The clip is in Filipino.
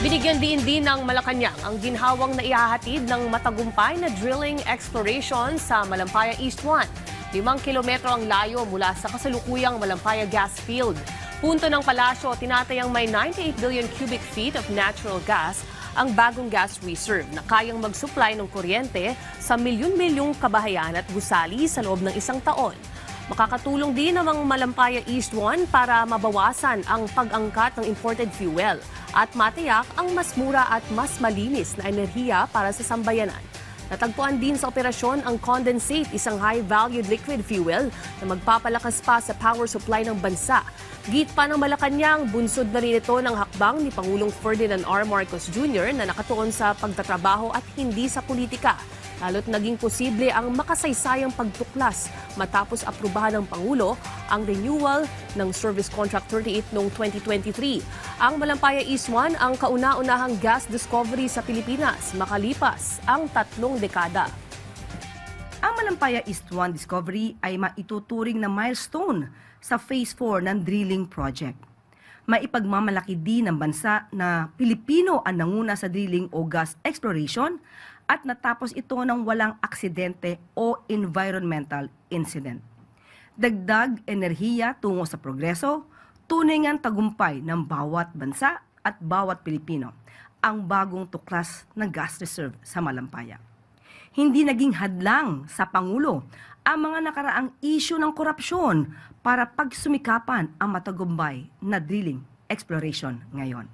Binigyan din ng Malacanang ang ginhawang na ihahatid ng matagumpay na drilling exploration sa Malampaya East 1. 5 kilometro ang layo mula sa kasalukuyang Malampaya gas field. Punto ng palasyo, tinatayang may 98 billion cubic feet of natural gas ang bagong gas reserve na kayang mag-supply ng kuryente sa milyon-milyong kabahayan at gusali sa loob ng isang taon. Makakatulong din ang Malampaya East 1 para mabawasan ang pag-angkat ng imported fuel at matiyak ang mas mura at mas malinis na enerhiya para sa sambayanan. Natagpuan din sa operasyon ang condensate, isang high-valued liquid fuel na magpapalakas pa sa power supply ng bansa. Git pa ng Malacanang, bunsod na rin ito ng hakbang ni Pangulong Ferdinand R. Marcos Jr. na nakatuon sa pagtatrabaho at hindi sa politika. Lalo't naging posible ang makasaysayang pagtuklas matapos aprubahan ng Pangulo ang renewal ng Service Contract 38 noong 2023. Ang Malampaya East 1 ang kauna-unahang gas discovery sa Pilipinas makalipas ang 3 dekada. Ang Malampaya East 1 discovery ay maituturing na milestone sa Phase 4 ng drilling project. Maipagmamalaki din ng bansa na Pilipino ang nanguna sa drilling o gas exploration at natapos ito ng walang aksidente o environmental incident. Dagdag enerhiya tungo sa progreso, tunay ngang tagumpay ng bawat bansa at bawat Pilipino ang bagong tuklas ng gas reserve sa Malampaya. Hindi naging hadlang sa Pangulo ang mga nakaraang isyu ng korupsyon para pagsumikapan ang matagumpay na drilling exploration ngayon.